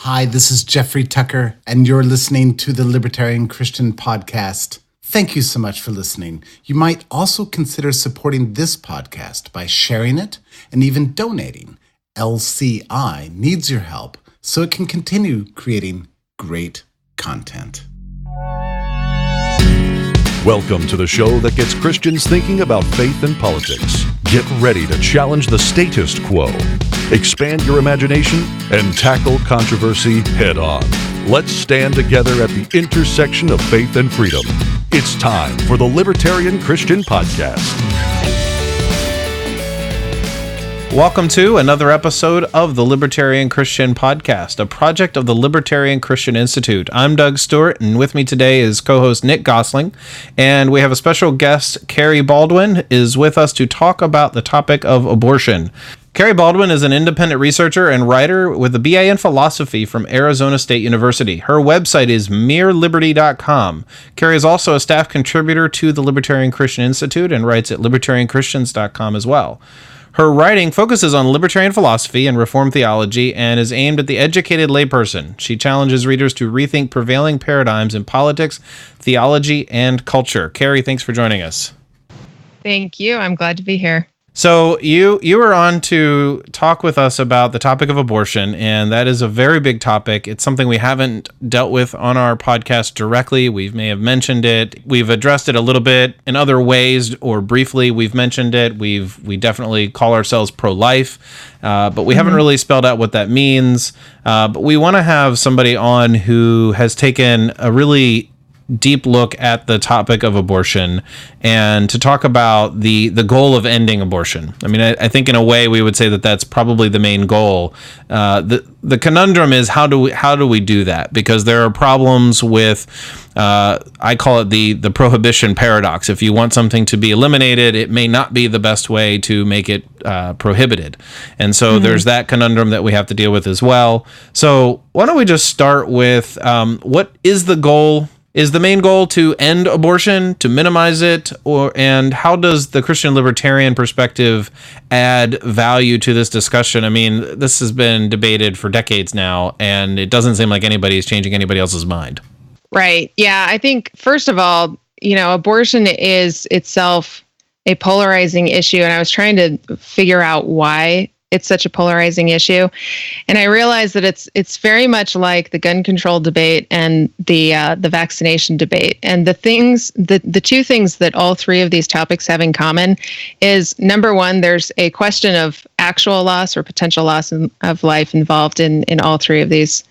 Hi, this is Jeffrey Tucker, and you're listening to the Libertarian Christian podcast. Thank you so much for listening. You might also consider supporting this podcast by sharing it and even donating. LCI needs your help so it can continue creating great content. Welcome to the show that gets Christians thinking about faith and politics. Get ready to challenge the status quo, expand your imagination, and tackle controversy head on. Let's stand together at the intersection of faith and freedom. It's time for the Libertarian Christian Podcast. Welcome to another episode of the Libertarian Christian Podcast, a project of the Libertarian Christian Institute. I'm Doug Stewart, and with me today is co-host Nick Gosling, and we have a special guest, Kerry Baldwin, is with us to talk about the topic of abortion. Kerry Baldwin is an independent researcher and writer with a BA in philosophy from Arizona State University. Her website is mereliberty.com. Kerry is also a staff contributor to the Libertarian Christian Institute and writes at libertarianchristians.com as well. Her writing focuses on libertarian philosophy and reform theology and is aimed at the educated layperson. She challenges readers to rethink prevailing paradigms in politics, theology, and culture. Kerry, thanks for joining us. Thank you. I'm glad to be here. So you were on to talk with us about the topic of abortion, and that is a very big topic. It's something we haven't dealt with on our podcast directly. We may have mentioned it. We've addressed it a little bit in other ways, or briefly we've mentioned it. We definitely call ourselves pro-life, but we haven't really spelled out what that means. But we want to have somebody on who has taken a really deep look at the topic of abortion and to talk about the goal of ending abortion. I mean, I think in a way we would say that that's probably the main goal. The conundrum is how do we do that? Because there are problems with I call it the prohibition paradox. If you want something to be eliminated, it may not be the best way to make it prohibited. And so there's that conundrum that we have to deal with as well. So why don't we just start with what is the goal? Is the main goal to end abortion, to minimize it, and how does the Christian libertarian perspective add value to this discussion? I mean, this has been debated for decades now, and it doesn't seem like anybody is changing anybody else's mind. Right. Yeah. I think, first of all, abortion is itself a polarizing issue, and I was trying to figure out why it's such a polarizing issue. And I realized that it's very much like the gun control debate and the vaccination debate. And the two things that all three of these topics have in common is, number one, there's a question of actual loss or potential loss of life involved in all three of these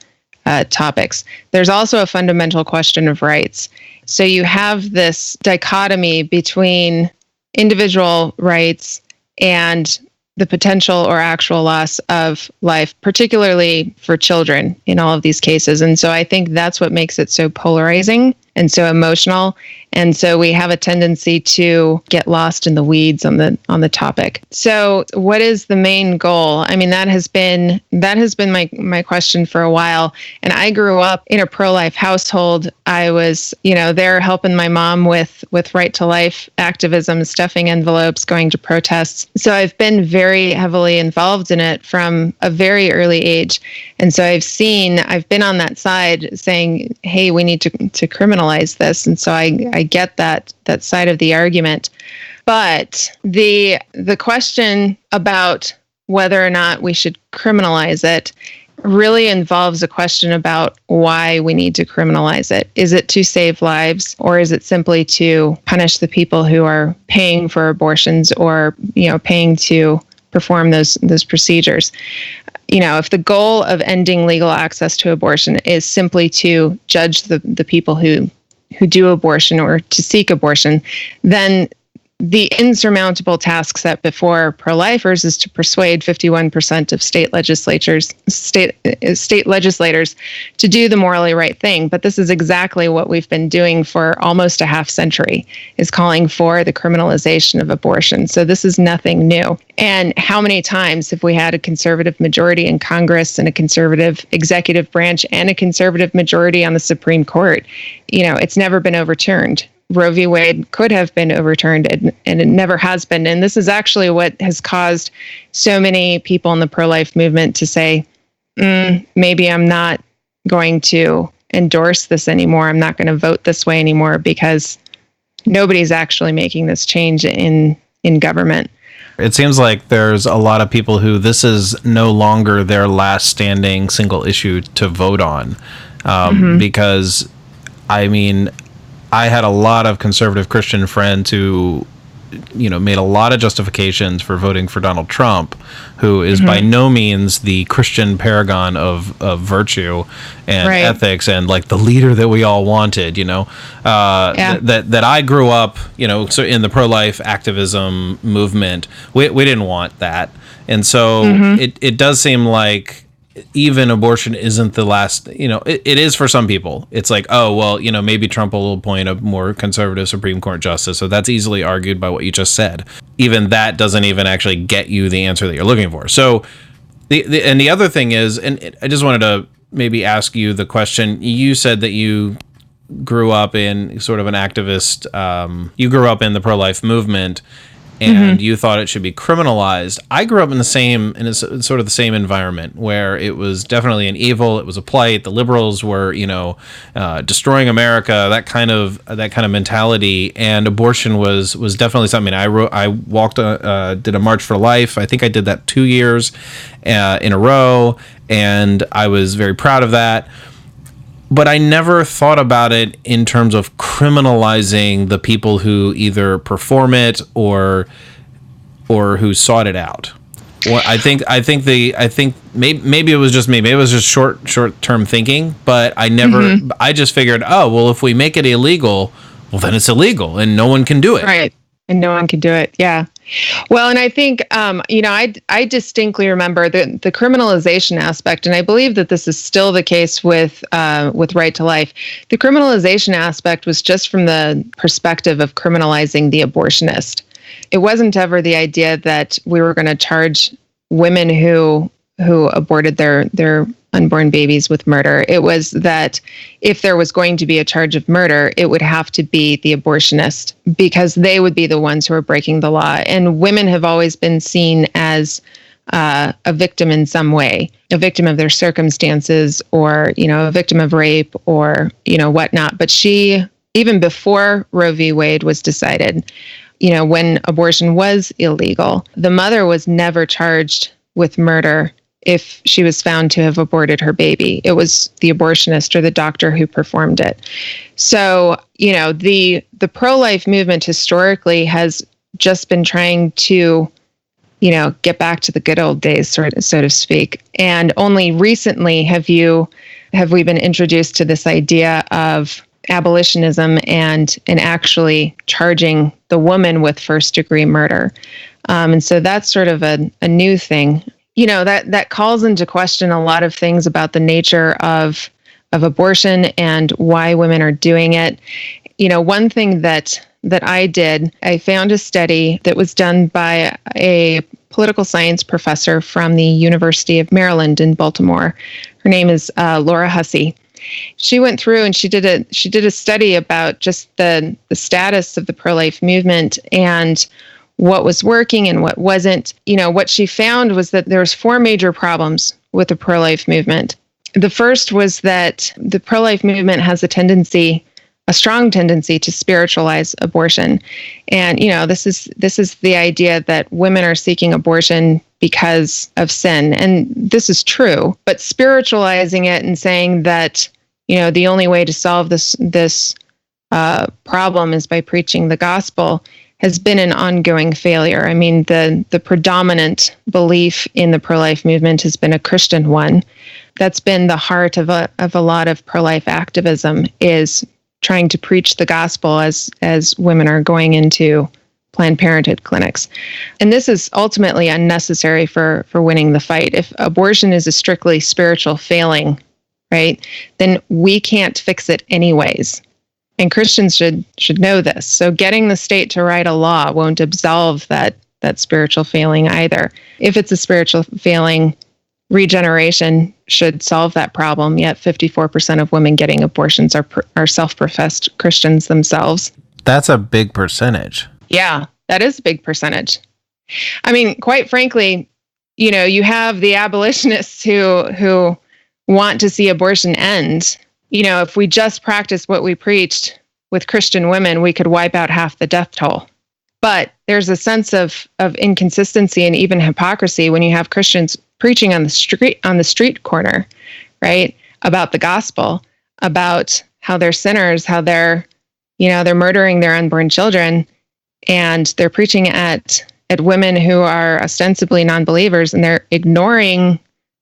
topics. There's also a fundamental question of rights. So you have this dichotomy between individual rights and the potential or actual loss of life, particularly for children in all of these cases. And so I think that's what makes it so polarizing and so emotional. And so we have a tendency to get lost in the weeds on the topic. So what is the main goal? I mean, that has been my question for a while. And I grew up in a pro-life household. I was, there helping my mom with right to life activism, stuffing envelopes, going to protests. So I've been very heavily involved in it from a very early age. And so I've been on that side saying, hey, we need to criminalize this. And so I get that side of the argument. But the question about whether or not we should criminalize it really involves a question about why we need to criminalize it. Is it to save lives, or is it simply to punish the people who are paying for abortions or, paying to perform those procedures? If the goal of ending legal access to abortion is simply to judge the people who do abortion or to seek abortion, then the insurmountable task set before pro-lifers is to persuade 51% of state legislators to do the morally right thing. But this is exactly what we've been doing for almost a half century, is calling for the criminalization of abortion. So this is nothing new. And how many times have we had a conservative majority in Congress and a conservative executive branch and a conservative majority on the Supreme Court? It's never been overturned. Roe v. Wade could have been overturned, and it never has been. And this is actually what has caused so many people in the pro-life movement to say, maybe I'm not going to endorse this anymore. I'm not going to vote this way anymore because nobody's actually making this change in government. It seems like there's a lot of people who this is no longer their last standing single issue to vote on. Because, I mean, I had a lot of conservative Christian friends who, made a lot of justifications for voting for Donald Trump, who is by no means the Christian paragon of virtue and ethics and like the leader that we all wanted, that I grew up, so in the pro-life activism movement, we didn't want that. And so it does seem like even abortion isn't the last, it is for some people. It's like, oh, well, maybe Trump will appoint a more conservative Supreme Court justice. So that's easily argued by what you just said. Even that doesn't even actually get you the answer that you're looking for. So the other thing is, and I just wanted to maybe ask you the question, you said that you grew up in sort of an activist, you grew up in the pro-life movement, and you thought it should be criminalized. I grew up in sort of the same environment where it was definitely an evil. It was a plight. The liberals were, destroying America. That kind of mentality. And abortion was definitely something. I walked, did a March for Life. I think I did that 2 years in a row, and I was very proud of that. But I never thought about it in terms of criminalizing the people who either perform it or who sought it out. Well, I think maybe it was just me. Maybe it was just short-term thinking. But I never. I just figured, oh well, if we make it illegal, well then it's illegal and no one can do it. Right, and no one can do it. Yeah. Well, and I think, I distinctly remember the criminalization aspect, and I believe that this is still the case with Right to Life. The criminalization aspect was just from the perspective of criminalizing the abortionist. It wasn't ever the idea that we were going to charge women who aborted their unborn babies with murder. It was that if there was going to be a charge of murder, it would have to be the abortionist because they would be the ones who are breaking the law. And women have always been seen as a victim in some way, a victim of their circumstances or, a victim of rape or, whatnot. But she, even before Roe v. Wade was decided, when abortion was illegal, the mother was never charged with murder if she was found to have aborted her baby. It was the abortionist or the doctor who performed it. So, the pro-life movement historically has just been trying to, get back to the good old days, so to speak. And only recently have we been introduced to this idea of abolitionism and actually charging the woman with first-degree murder. And so that's sort of a new thing. That calls into question a lot of things about the nature of abortion and why women are doing it. One thing that I did, I found a study that was done by a political science professor from the University of Maryland in Baltimore. Her name is Laura Hussey. She went through and she did a study about just the status of the pro-life movement and what was working and what wasn't. What she found was that there was 4 major problems with the pro-life movement. The first was that the pro-life movement has a strong tendency to spiritualize abortion. And, this is the idea that women are seeking abortion because of sin. And this is true, but spiritualizing it and saying that, the only way to solve this problem is by preaching the gospel has been an ongoing failure. I mean, the predominant belief in the pro-life movement has been a Christian one. That's been the heart of a lot of pro-life activism, is trying to preach the gospel as women are going into Planned Parenthood clinics. And this is ultimately unnecessary for winning the fight. If abortion is a strictly spiritual failing, right, then we can't fix it anyways. And Christians should know this. So getting the state to write a law won't absolve that spiritual failing either. If it's a spiritual failing, regeneration should solve that problem. Yet 54% of women getting abortions are self-professed Christians themselves. That's a big percentage. Yeah, that is a big percentage. I mean, quite frankly, you have the abolitionists who want to see abortion end. If we just practice what we preached with Christian women, we could wipe out half the death toll. But there's a sense of inconsistency and even hypocrisy when you have Christians preaching on the street corner, right? About the gospel, about how they're sinners, how they're murdering their unborn children, and they're preaching at women who are ostensibly non-believers, and they're ignoring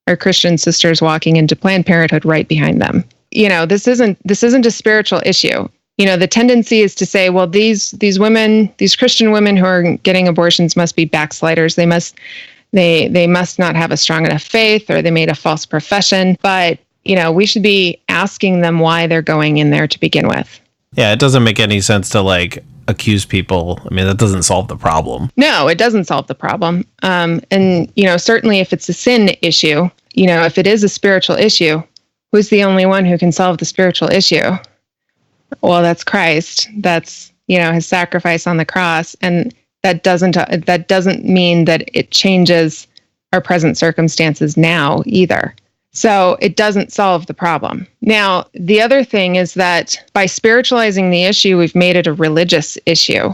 our Christian sisters walking into Planned Parenthood right behind them. This isn't a spiritual issue. The tendency is to say, well, these women, these Christian women who are getting abortions must be backsliders. They must not have a strong enough faith, or they made a false profession. But, we should be asking them why they're going in there to begin with. Yeah, it doesn't make any sense to accuse people. I mean, that doesn't solve the problem. No, it doesn't solve the problem. And certainly if it's a sin issue, if it is a spiritual issue, who's the only one who can solve the spiritual issue? Well, that's Christ. That's, his sacrifice on the cross. And that doesn't mean that it changes our present circumstances now either. So it doesn't solve the problem. Now, the other thing is that by spiritualizing the issue, we've made it a religious issue.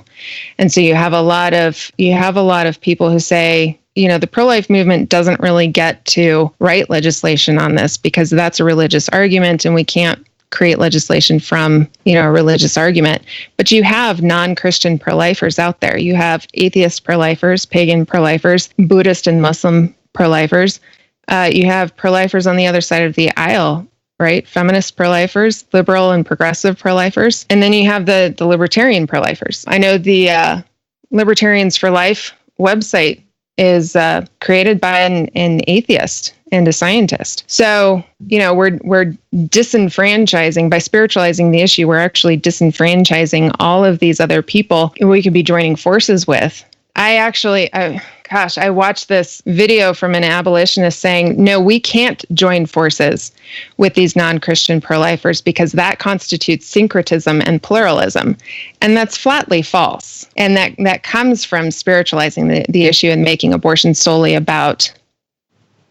And so you have a lot of people who say, the pro-life movement doesn't really get to write legislation on this because that's a religious argument, and we can't create legislation from, a religious argument. But you have non-Christian pro-lifers out there. You have atheist pro-lifers, pagan pro-lifers, Buddhist and Muslim pro-lifers. You have pro-lifers on the other side of the aisle, right? Feminist pro-lifers, liberal and progressive pro-lifers. And then you have the libertarian pro-lifers. I know the Libertarians for Life website is created by an atheist and a scientist. So, we're disenfranchising, by spiritualizing the issue, we're actually disenfranchising all of these other people we could be joining forces with. I watched this video from an abolitionist saying, no, we can't join forces with these non-Christian pro-lifers because that constitutes syncretism and pluralism. And that's flatly false. And that comes from spiritualizing the issue and making abortion solely about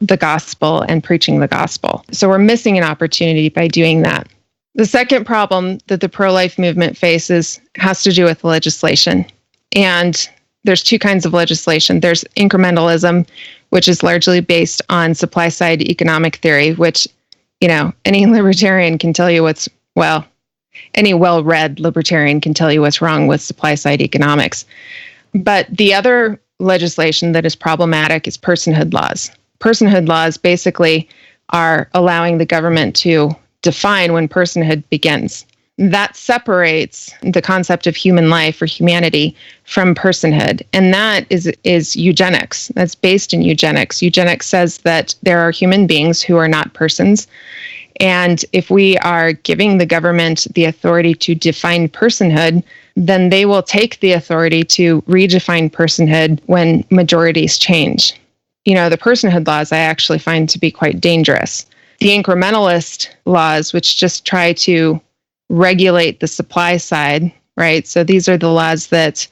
the gospel and preaching the gospel. So we're missing an opportunity by doing that. The second problem that the pro-life movement faces has to do with legislation. And there's two kinds of legislation. There's incrementalism, which is largely based on supply-side economic theory, which, any libertarian can tell you any well-read libertarian can tell you what's wrong with supply-side economics. But the other legislation that is problematic is personhood laws. Personhood laws basically are allowing the government to define when personhood begins. That separates the concept of human life or humanity from personhood. And that is eugenics. That's based in eugenics. Eugenics says that there are human beings who are not persons. And if we are giving the government the authority to define personhood, then they will take the authority to redefine personhood when majorities change. The personhood laws I actually find to be quite dangerous. The incrementalist laws, which just try to regulate the supply side, right? So these are the laws that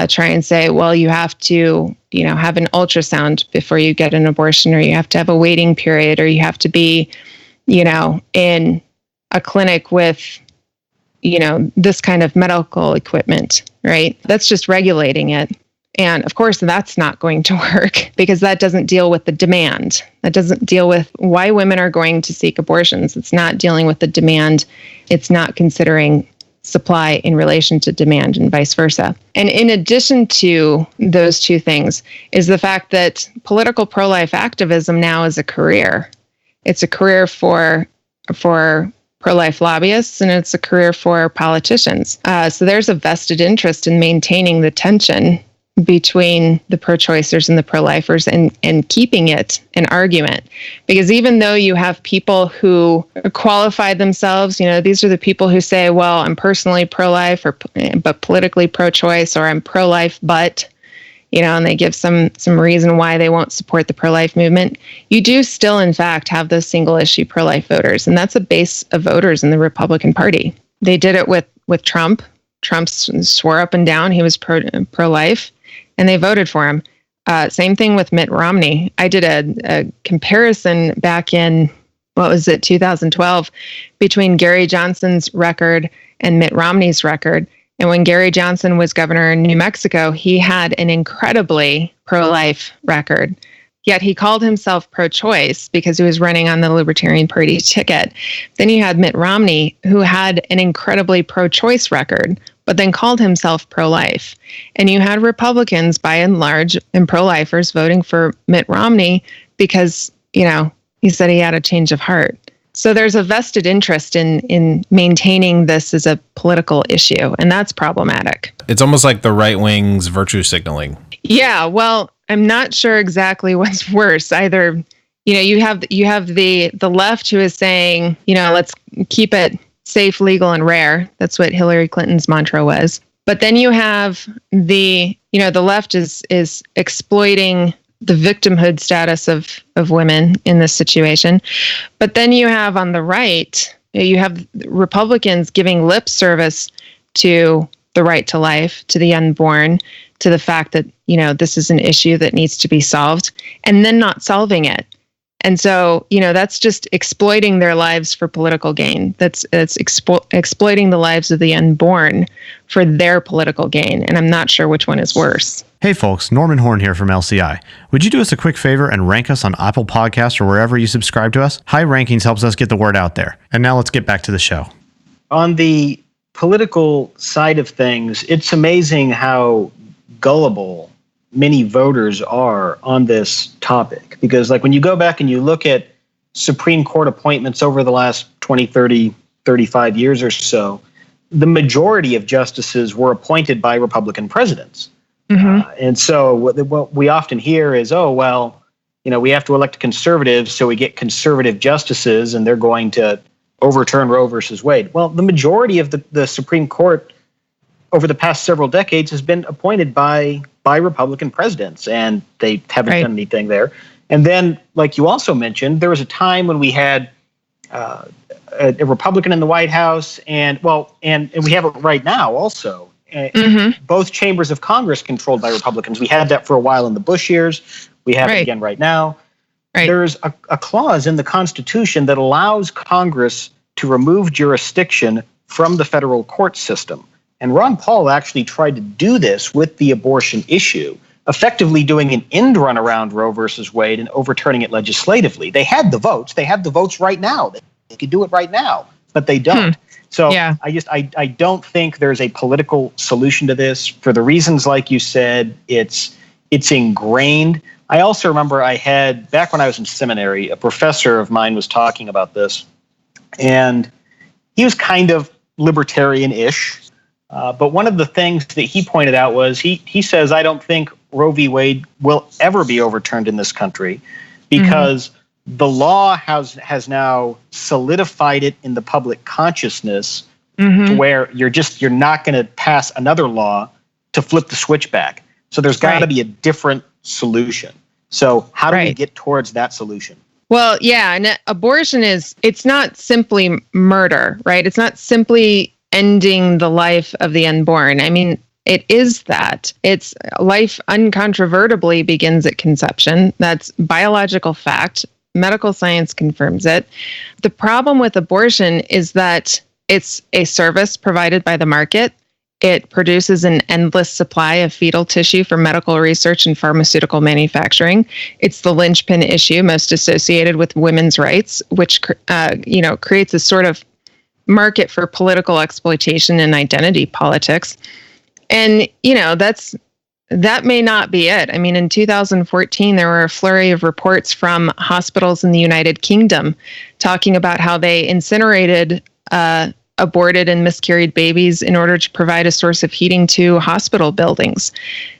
try and say, well, you have to, have an ultrasound before you get an abortion, or you have to have a waiting period, or you have to be, in a clinic with, this kind of medical equipment, right? That's just regulating it. And of course, that's not going to work because that doesn't deal with the demand. That doesn't deal with why women are going to seek abortions. It's not dealing with the demand. It's not considering supply in relation to demand and vice versa. And in addition to those two things is the fact that political pro-life activism now is a career. It's a career for pro-life lobbyists, and it's a career for politicians. So there's a vested interest in maintaining the tension between the pro-choicers and the pro-lifers and keeping it an argument. Because even though you have people who qualify themselves, these are the people who say, well, I'm personally pro-life but politically pro-choice, or I'm pro-life but, and they give some reason why they won't support the pro-life movement. You do still, in fact, have those single issue pro-life voters. And that's a base of voters in the Republican Party. They did it with Trump. Trump swore up and down he was pro-life. And they voted for him. Same thing with Mitt Romney. I did a comparison back in, 2012, between Gary Johnson's record and Mitt Romney's record. And when Gary Johnson was governor in New Mexico, he had an incredibly pro-life record. Yet he called himself pro-choice because he was running on the Libertarian Party ticket. Then you had Mitt Romney, who had an incredibly pro-choice record, but then called himself pro-life. And you had Republicans, by and large, and pro-lifers voting for Mitt Romney because, he said he had a change of heart. So there's a vested interest in maintaining this as a political issue, and that's problematic. It's almost like the right wing's virtue signaling. Yeah, well, I'm not sure exactly what's worse. Either, you have the left who is saying, let's keep it safe, legal, and rare. That's what Hillary Clinton's mantra was. But then you have the left is exploiting the victimhood status of women in this situation. But then you have on the right, you have Republicans giving lip service to the right to life, to the unborn, to the fact that, this is an issue that needs to be solved, and then not solving it. And so, that's just exploiting their lives for political gain. That's exploiting the lives of the unborn for their political gain. And I'm not sure which one is worse. Hey folks, Norman Horn here from LCI. Would you do us a quick favor and rank us on Apple Podcasts or wherever you subscribe to us? High rankings helps us get the word out there. And now let's get back to the show. On the political side of things, it's amazing how gullible many voters are on this topic. Because when you go back and you look at Supreme Court appointments over the last 20, 30, 35 years or so, the majority of justices were appointed by Republican presidents. Mm-hmm. And so what we often hear is, we have to elect conservatives, so we get conservative justices, and they're going to overturn Roe versus Wade. Well, the majority of the Supreme Court over the past several decades has been appointed by Republican presidents, and they haven't done anything there. And then, like you also mentioned, there was a time when we had a Republican in the White House, and we have it right now also. Mm-hmm. Both chambers of Congress controlled by Republicans. We had that for a while in the Bush years. We have it again right now. Right. There's a clause in the Constitution that allows Congress to remove jurisdiction from the federal court system. And Ron Paul actually tried to do this with the abortion issue, effectively doing an end run around Roe versus Wade and overturning it legislatively. They had the votes. They have the votes right now. They could do it right now, but they don't. So I don't think there's a political solution to this for the reasons like you said. It's ingrained. I also remember I had, back when I was in seminary, a professor of mine was talking about this, and he was kind of libertarian-ish. But one of the things that he pointed out was he says, I don't think Roe v. Wade will ever be overturned in this country because the law has now solidified it in the public consciousness to where you're not going to pass another law to flip the switch back. So there's got to be a different solution. So how do we get towards that solution? Well, yeah, and abortion it's not simply murder, right? It's not simply ending the life of the unborn. I mean, it is that. It's life uncontrovertibly begins at conception. That's biological fact. Medical science confirms it. The problem with abortion is that it's a service provided by the market. It produces an endless supply of fetal tissue for medical research and pharmaceutical manufacturing. It's the linchpin issue most associated with women's rights, which creates a sort of market for political exploitation and identity politics. And, that may not be it. I mean, in 2014, there were a flurry of reports from hospitals in the United Kingdom talking about how they incinerated aborted and miscarried babies in order to provide a source of heating to hospital buildings.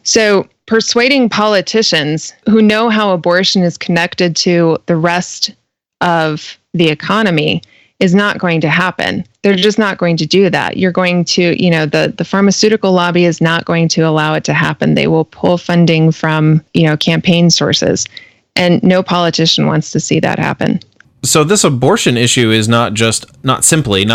So persuading politicians who know how abortion is connected to the rest of the economy is not going to happen. They're just not going to do that. You're going to, the pharmaceutical lobby is not going to allow it to happen. They will pull funding from, campaign sources. And no politician wants to see that happen. So this abortion issue is not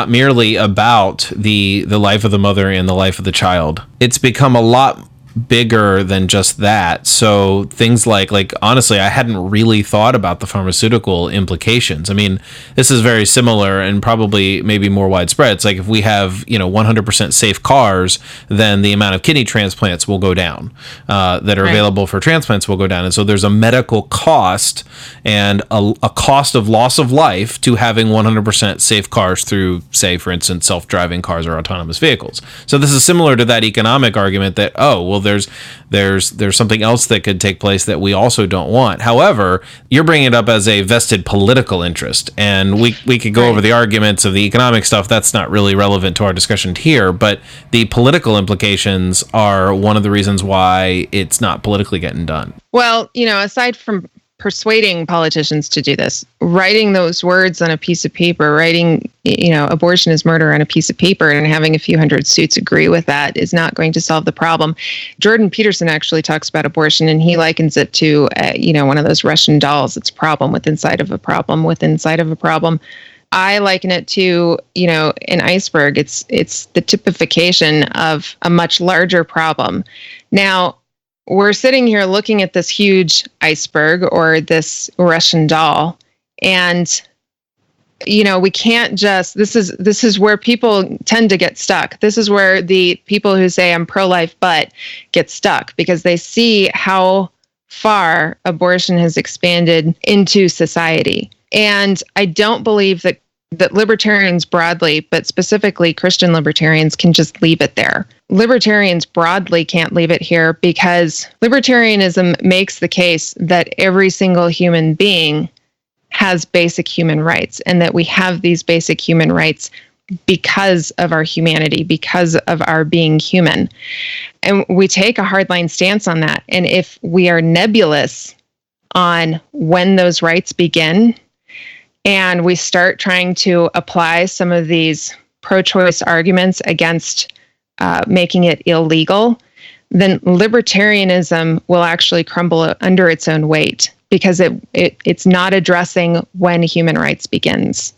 merely about the life of the mother and the life of the child. It's become a lot bigger than just that. So things like honestly, I hadn't really thought about the pharmaceutical implications. I mean, this is very similar and probably maybe more widespread. It's like if we have 100% safe cars, then the amount of kidney transplants will go down that are available for transplants will go down. And so there's a medical cost and a cost of loss of life to having 100% safe cars through, say, for instance, self-driving cars or autonomous vehicles. So this is similar to that economic argument that, there's something else that could take place that we also don't want. However, you're bringing it up as a vested political interest, and we could go over the arguments of the economic stuff. That's not really relevant to our discussion here, but the political implications are one of the reasons why it's not politically getting done. Well, aside from persuading politicians to do this, writing those words on a piece of paper, writing, abortion is murder on a piece of paper and having a few hundred suits agree with that is not going to solve the problem. Jordan Peterson actually talks about abortion, and he likens it to, one of those Russian dolls. It's a problem with inside of a problem with inside of a problem. I liken it to, an iceberg. It's the typification of a much larger problem. Now, we're sitting here looking at this huge iceberg or this Russian doll, and we can't just, this is where people tend to get stuck. This is where the people who say I'm pro-life but get stuck, because they see how far abortion has expanded into society. And I don't believe that libertarians broadly, but specifically Christian libertarians, can just leave it there. Libertarians broadly can't leave it here because libertarianism makes the case that every single human being has basic human rights, and that we have these basic human rights because of our humanity, because of our being human. And we take a hardline stance on that. And if we are nebulous on when those rights begin, and we start trying to apply some of these pro-choice arguments against making it illegal, then libertarianism will actually crumble under its own weight, because it's not addressing when human rights begins.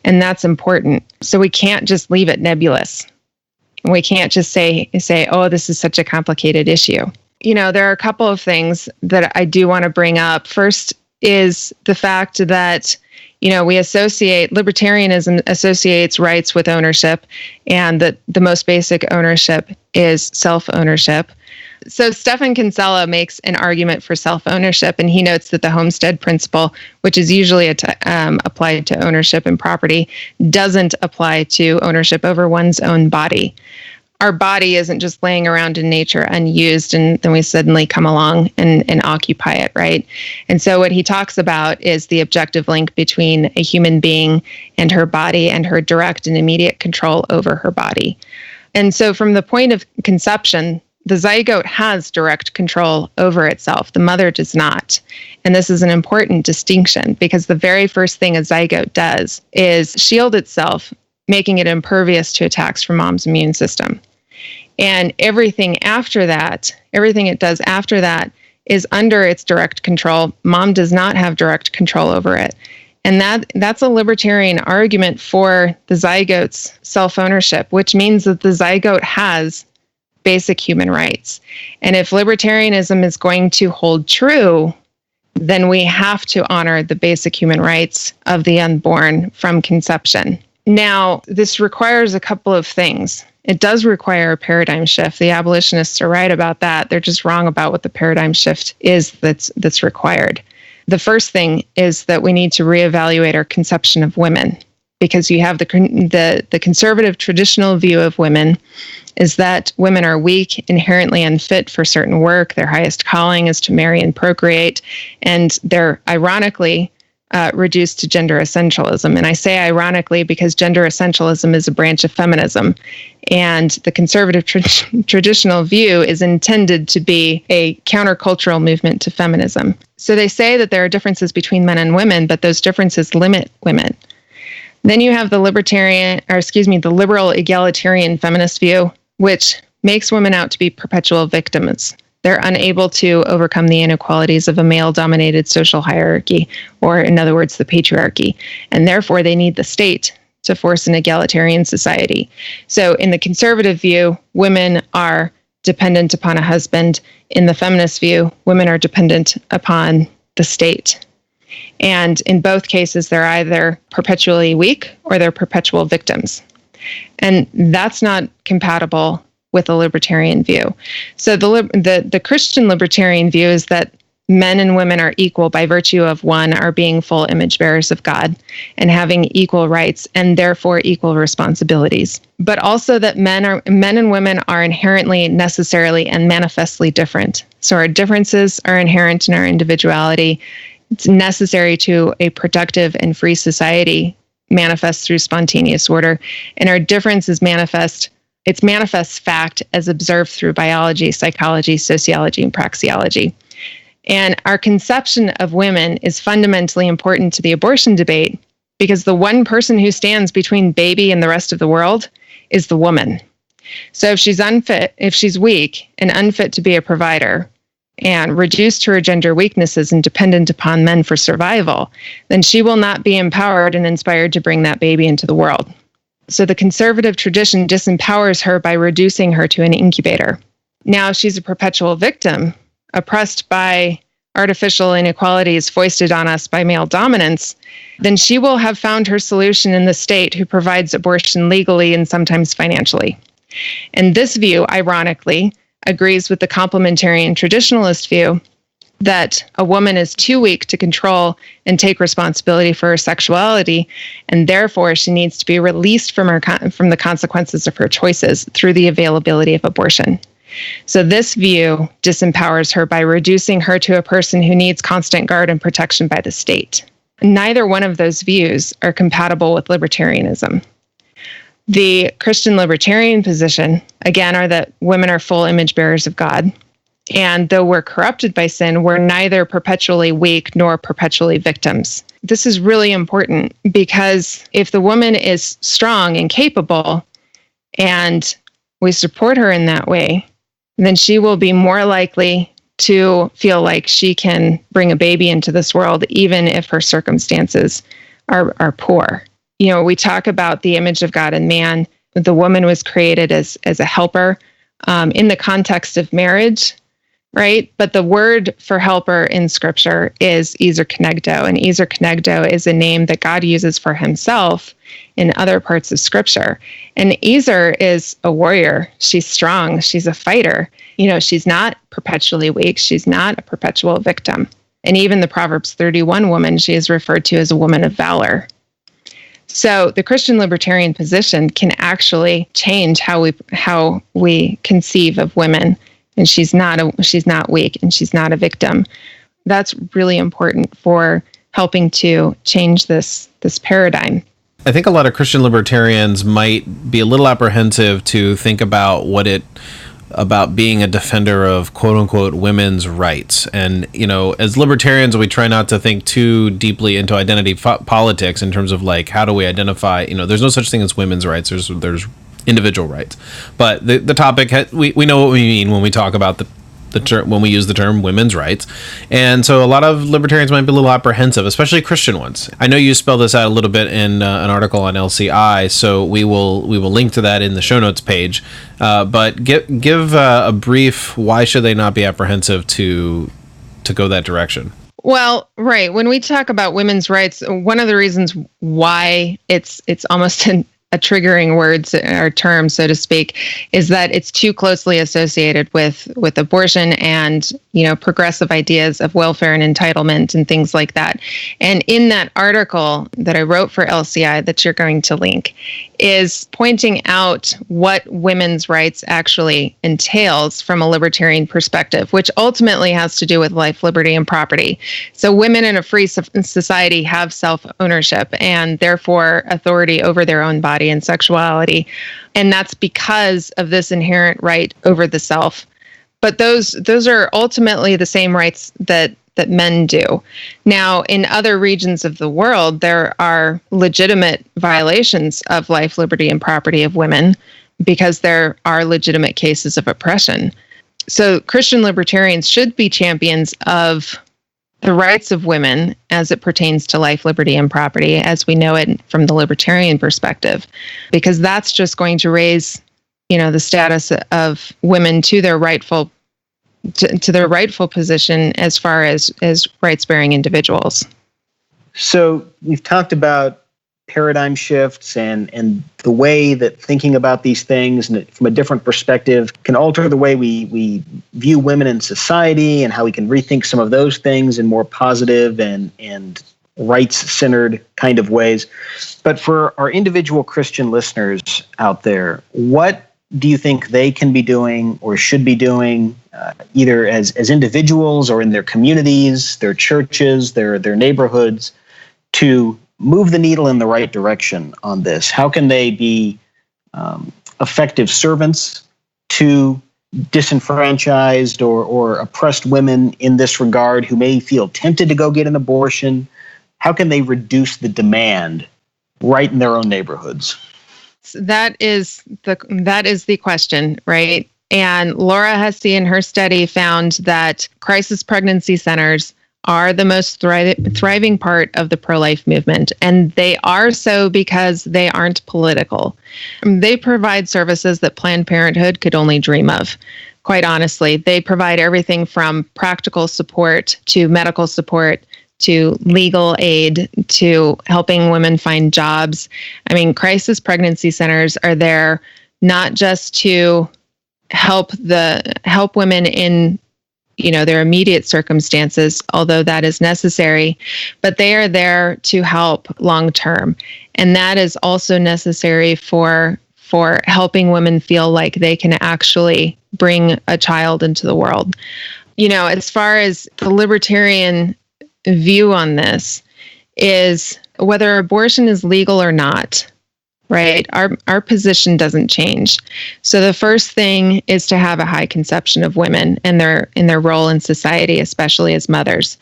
And that's important. So we can't just leave it nebulous. We can't just say, oh, this is such a complicated issue. There are a couple of things that I do want to bring up. First is the fact that libertarianism associates rights with ownership, and that the most basic ownership is self-ownership. So Stephan Kinsella makes an argument for self-ownership, and he notes that the homestead principle, which is usually applied to ownership and property, doesn't apply to ownership over one's own body. Our body isn't just laying around in nature unused, and then we suddenly come along and occupy it, right? And so what he talks about is the objective link between a human being and her body, and her direct and immediate control over her body. And so from the point of conception, the zygote has direct control over itself. The mother does not. And this is an important distinction, because the very first thing a zygote does is shield itself, making it impervious to attacks from mom's immune system. And everything it does after that is under its direct control. Mom does not have direct control over it. And that's a libertarian argument for the zygote's self-ownership, which means that the zygote has basic human rights. And if libertarianism is going to hold true, then we have to honor the basic human rights of the unborn from conception. Now, this requires a couple of things. It does require a paradigm shift. The abolitionists are right about that. They're just wrong about what the paradigm shift is that's required. The first thing is that we need to reevaluate our conception of women, because you have the conservative traditional view of women is that women are weak, inherently unfit for certain work. Their highest calling is to marry and procreate, and they're ironically reduced to gender essentialism. And I say ironically because gender essentialism is a branch of feminism, and the conservative traditional view is intended to be a countercultural movement to feminism. So they say that there are differences between men and women, but those differences limit women. Then you have the liberal egalitarian feminist view, which makes women out to be perpetual victims. They're unable to overcome the inequalities of a male-dominated social hierarchy, or in other words, the patriarchy, and therefore they need the state to force an egalitarian society. So in the conservative view, women are dependent upon a husband. In the feminist view, women are dependent upon the state. And in both cases, they're either perpetually weak or they're perpetual victims. And that's not compatible with a libertarian view. So the Christian libertarian view is that men and women are equal by virtue of, one, are being full image bearers of God and having equal rights and therefore equal responsibilities. But also that men and women are inherently, necessarily, and manifestly different. So our differences are inherent in our individuality. It's necessary to a productive and free society, manifest through spontaneous order. And our difference is manifest fact as observed through biology, psychology, sociology, and praxeology. And our conception of women is fundamentally important to the abortion debate because the one person who stands between baby and the rest of the world is the woman. So if she's unfit, if she's weak and unfit to be a provider and reduced to her gender weaknesses and dependent upon men for survival, then she will not be empowered and inspired to bring that baby into the world. So the conservative tradition disempowers her by reducing her to an incubator. Now, if she's a perpetual victim, oppressed by artificial inequalities foisted on us by male dominance, then she will have found her solution in the state who provides abortion legally and sometimes financially. And this view, ironically, agrees with the complementarian traditionalist view that a woman is too weak to control and take responsibility for her sexuality, and therefore she needs to be released from the consequences of her choices through the availability of abortion. So this view disempowers her by reducing her to a person who needs constant guard and protection by the state. Neither one of those views are compatible with libertarianism. The Christian libertarian position, again, are that women are full image bearers of God. And though we're corrupted by sin, we're neither perpetually weak nor perpetually victims. This is really important because if the woman is strong and capable and we support her in that way, then she will be more likely to feel like she can bring a baby into this world, even if her circumstances are poor. You know, we talk about the image of God in man. The woman was created as a helper in the context of marriage, right? But the word for helper in Scripture is ezer kenegdo, and ezer kenegdo is a name that God uses for himself in other parts of Scripture. And Ezer is a warrior. She's strong. She's a fighter. You know, she's not perpetually weak. She's not a perpetual victim. And even the Proverbs 31 woman, she is referred to as a woman of valor. So the Christian libertarian position can actually change how we conceive of women. And she's not weak and she's not a victim. That's really important for helping to change this paradigm. I think a lot of Christian libertarians might be a little apprehensive to think about about being a defender of quote unquote women's rights. And, you know, as libertarians, we try not to think too deeply into identity politics in terms of like, how do we identify, you know, there's no such thing as women's rights. There's individual rights. But the topic, we know what we mean when we talk about the term, when we use the term women's rights. And so a lot of libertarians might be a little apprehensive, especially Christian ones. I know you spell this out a little bit in an article on LCI, so we will link to that in the show notes page. But give a brief, why should they not be apprehensive to go that direction? Well, right. When we talk about women's rights, one of the reasons why it's almost a triggering word or term, so to speak, is that it's too closely associated with abortion and, you know, progressive ideas of welfare and entitlement and things like that. And in that article that I wrote for LCI that you're going to link is pointing out what women's rights actually entails from a libertarian perspective, which ultimately has to do with life, liberty, and property. So women in a free society have self-ownership and therefore authority over their own body and sexuality. And that's because of this inherent right over the self. But those are ultimately the same rights that men do. Now, in other regions of the world, there are legitimate violations of life, liberty, and property of women because there are legitimate cases of oppression. So Christian libertarians should be champions of the rights of women as it pertains to life, liberty, and property, as we know it from the libertarian perspective, because that's just going to raise, the status of women to their rightful position as far as rights-bearing individuals. So we've talked about paradigm shifts and the way that thinking about these things and from a different perspective can alter the way we view women in society, and how we can rethink some of those things in more positive and rights-centered kind of ways. But for our individual Christian listeners out there, what do you think they can be doing or should be doing, either as individuals or in their communities, their churches, their neighborhoods, to move the needle in the right direction on this? How can they be effective servants to disenfranchised or oppressed women in this regard who may feel tempted to go get an abortion? How can they reduce the demand right in their own neighborhoods? That is the question, right? And Laura Hussey in her study found that crisis pregnancy centers are the most thriving part of the pro-life movement. And they are so because they aren't political. They provide services that Planned Parenthood could only dream of. Quite honestly, they provide everything from practical support to medical support to legal aid to helping women find jobs. I mean, crisis pregnancy centers are there not just to help women in their immediate circumstances, although that is necessary, but they are there to help long term. And that is also necessary for helping women feel like they can actually bring a child into the world. As far as the libertarian view on this is whether abortion is legal or not, right? Our position doesn't change. So the first thing is to have a high conception of women and their role in society, especially as mothers.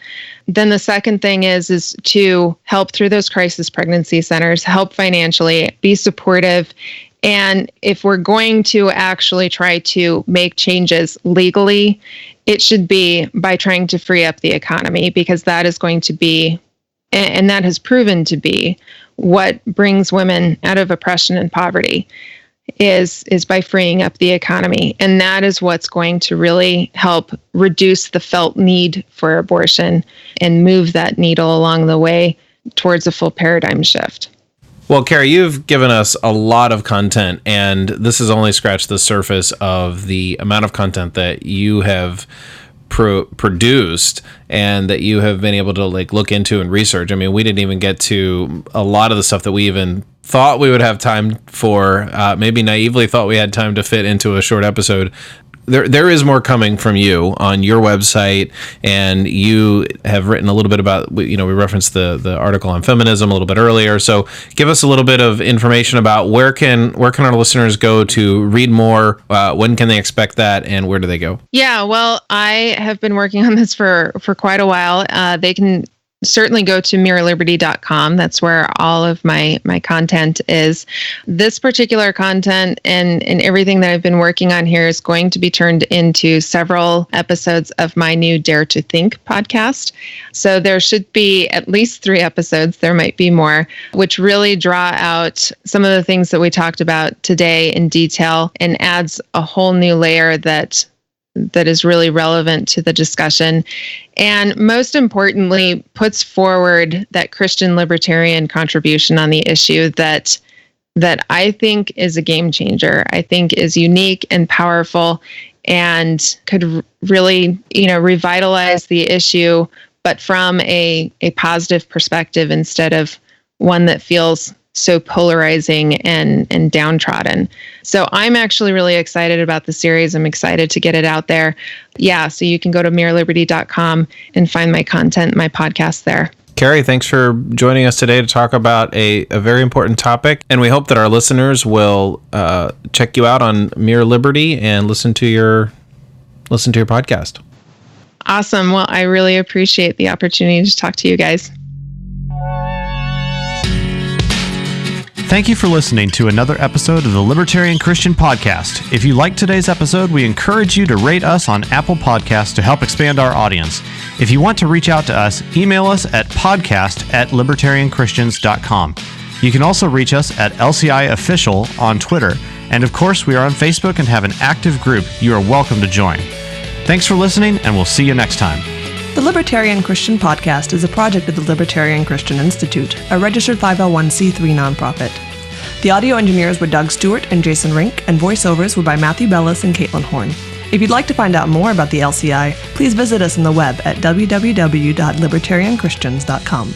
Then the second thing is to help through those crisis pregnancy centers, help financially, be supportive. And if we're going to actually try to make changes legally, it should be by trying to free up the economy, because that is going to be, and that has proven to be, what brings women out of oppression and poverty is by freeing up the economy. And that is what's going to really help reduce the felt need for abortion and move that needle along the way towards a full paradigm shift. Well, Kerry, you've given us a lot of content, and this has only scratched the surface of the amount of content that you have produced and that you have been able to look into and research. I mean, we didn't even get to a lot of the stuff that we even thought we would have time for, maybe naively thought we had time to fit into a short episode. There is more coming from you on your website, and you have written a little bit about, we referenced the article on feminism a little bit earlier. So give us a little bit of information about where can our listeners go to read more? When can they expect that, and where do they go? Yeah, well, I have been working on this for quite a while. They can certainly go to mirrorliberty.com. That's where all of my content is. This particular content and everything that I've been working on here is going to be turned into several episodes of my new Dare to Think podcast. So there should be at least 3 episodes. There might be more, which really draw out some of the things that we talked about today in detail and adds a whole new layer that is really relevant to the discussion, and most importantly, puts forward that Christian libertarian contribution on the issue that I think is a game changer. I think is unique and powerful and could really, revitalize the issue, but from a positive perspective instead of one that feels so polarizing and downtrodden. So I'm actually really excited about the series. I'm excited to get it out there. Yeah, so you can go to mirrorliberty.com and find my content, my podcast there. Kerry, thanks for joining us today to talk about a very important topic. And we hope that our listeners will check you out on Mirror Liberty and listen to your podcast. Awesome. Well, I really appreciate the opportunity to talk to you guys. Thank you for listening to another episode of the Libertarian Christian Podcast. If you liked today's episode, we encourage you to rate us on Apple Podcasts to help expand our audience. If you want to reach out to us, email us at podcast@libertarianchristians.com. You can also reach us at LCI Official on Twitter And of course, we are on Facebook and have an active group you are welcome to join. Thanks for listening, and we'll see you next time. The Libertarian Christian Podcast is a project of the Libertarian Christian Institute, a registered 501c3 nonprofit. The audio engineers were Doug Stewart and Jason Rink, and voiceovers were by Matthew Bellis and Caitlin Horn. If you'd like to find out more about the LCI, please visit us on the web at www.libertarianchristians.com.